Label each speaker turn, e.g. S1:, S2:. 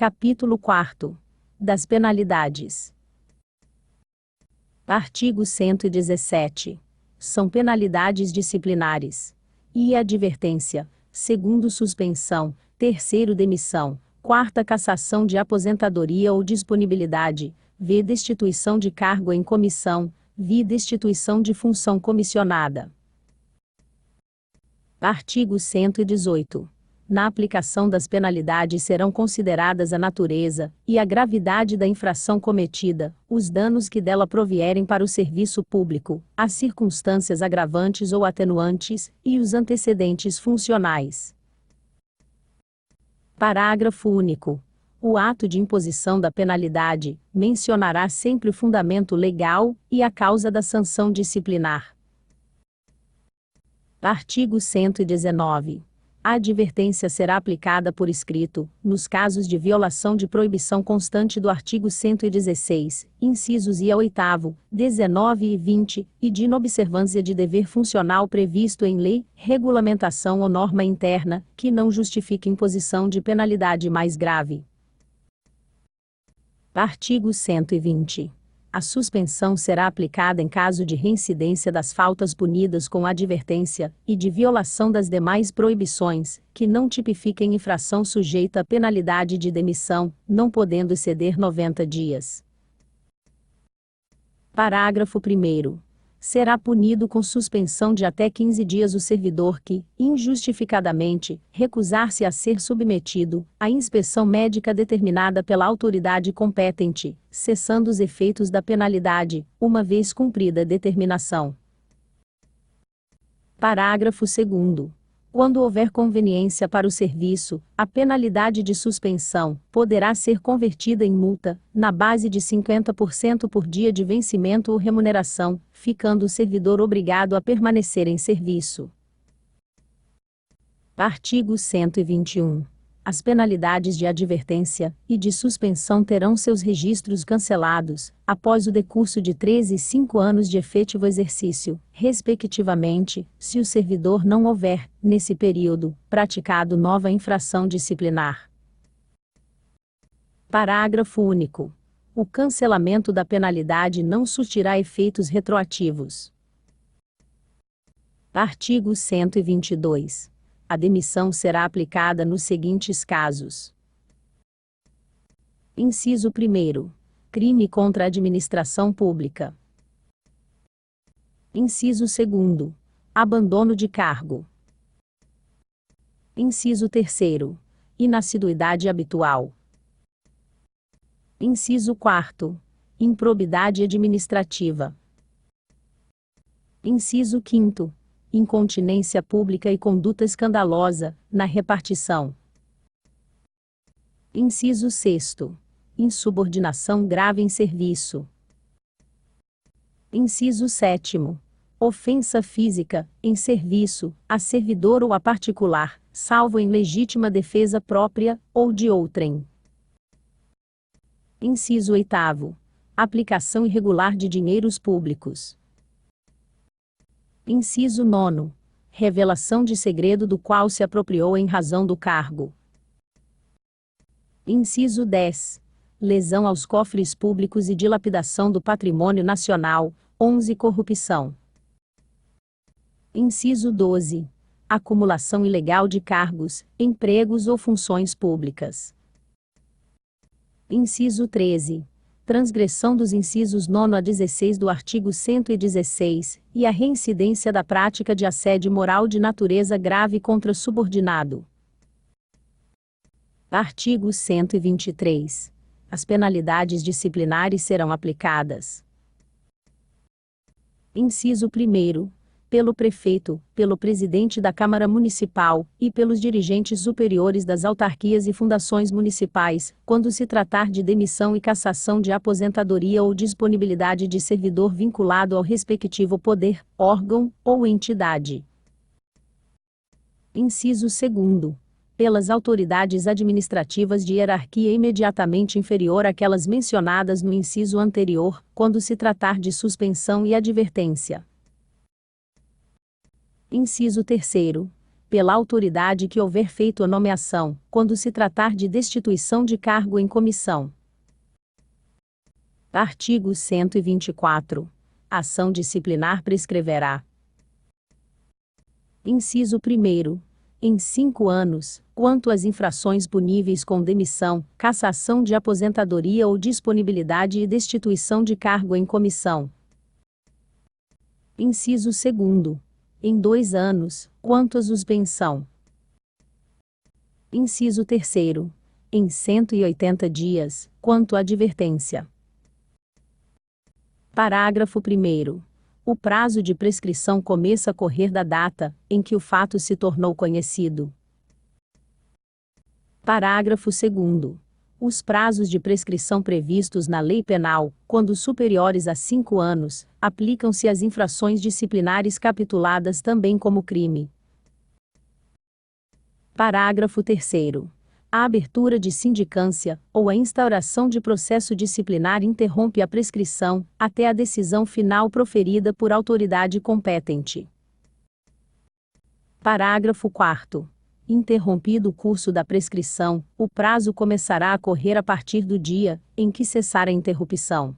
S1: Capítulo 4. Das penalidades. Artigo 117. São penalidades disciplinares. E advertência. Segundo, suspensão. Terceiro, demissão. Quarta, cassação de aposentadoria ou disponibilidade. V, destituição de cargo em comissão. V, destituição de função comissionada. Artigo 118. Na aplicação das penalidades serão consideradas a natureza e a gravidade da infração cometida, os danos que dela provierem para o serviço público, as circunstâncias agravantes ou atenuantes, e os antecedentes funcionais. Parágrafo único. O ato de imposição da penalidade mencionará sempre o fundamento legal e a causa da sanção disciplinar. Artigo 119. A advertência será aplicada por escrito, nos casos de violação de proibição constante do artigo 116, incisos I a 8º, 19 e 20, e de inobservância de dever funcional previsto em lei, regulamentação ou norma interna, que não justifique imposição de penalidade mais grave. Artigo 120. A suspensão será aplicada em caso de reincidência das faltas punidas com advertência, e de violação das demais proibições, que não tipifiquem infração sujeita a penalidade de demissão, não podendo exceder 90 dias. Parágrafo 1º. Será punido com suspensão de até 15 dias o servidor que, injustificadamente, recusar-se a ser submetido à inspeção médica determinada pela autoridade competente, cessando os efeitos da penalidade, uma vez cumprida a determinação. Parágrafo 2º. Quando houver conveniência para o serviço, a penalidade de suspensão poderá ser convertida em multa, na base de 50% por dia de vencimento ou remuneração, ficando o servidor obrigado a permanecer em serviço. Artigo 121. As penalidades de advertência e de suspensão terão seus registros cancelados, após o decurso de 3 e 5 anos de efetivo exercício, respectivamente, se o servidor não houver, nesse período, praticado nova infração disciplinar. Parágrafo único. O cancelamento da penalidade não surtirá efeitos retroativos. Artigo 122. A demissão será aplicada nos seguintes casos. Inciso 1º. Crime contra a administração pública. Inciso 2º. Abandono de cargo. Inciso 3º. Inassiduidade habitual. Inciso 4º. Improbidade administrativa. Inciso 5º. Incontinência pública e conduta escandalosa, na repartição. Inciso 6º. Insubordinação grave em serviço. Inciso 7º. Ofensa física, em serviço, a servidor ou a particular, salvo em legítima defesa própria, ou de outrem. Inciso 8º. Aplicação irregular de dinheiros públicos. Inciso 9º. Revelação de segredo do qual se apropriou em razão do cargo. Inciso 10. Lesão aos cofres públicos e dilapidação do patrimônio nacional. 11. Corrupção. Inciso 12. Acumulação ilegal de cargos, empregos ou funções públicas. Inciso 13. Transgressão dos incisos 9 a 16 do artigo 116, e a reincidência da prática de assédio moral de natureza grave contra subordinado. Artigo 123. As penalidades disciplinares serão aplicadas. Inciso 1º. Pelo prefeito, pelo presidente da Câmara Municipal, e pelos dirigentes superiores das autarquias e fundações municipais, quando se tratar de demissão e cassação de aposentadoria ou disponibilidade de servidor vinculado ao respectivo poder, órgão ou entidade. Inciso 2º. Pelas autoridades administrativas de hierarquia imediatamente inferior àquelas mencionadas no inciso anterior, quando se tratar de suspensão e advertência. Inciso 3º. pela autoridade que houver feito a nomeação, quando se tratar de destituição de cargo em comissão. Artigo 124. Ação disciplinar prescreverá. Inciso 1º. Em 5 anos, quanto às infrações puníveis com demissão, cassação de aposentadoria ou disponibilidade e destituição de cargo em comissão. Inciso 2º. Em 2 anos, quanto à suspensão. Inciso 3º. Em 180 dias, quanto à advertência. Parágrafo 1º. O prazo de prescrição começa a correr da data em que o fato se tornou conhecido. Parágrafo 2º. Os prazos de prescrição previstos na Lei Penal, quando superiores a 5 anos, aplicam-se às infrações disciplinares capituladas também como crime. Parágrafo 3º. A abertura de sindicância, ou a instauração de processo disciplinar interrompe a prescrição, até a decisão final proferida por autoridade competente. Parágrafo 4º. Interrompido o curso da prescrição, o prazo começará a correr a partir do dia em que cessar a interrupção.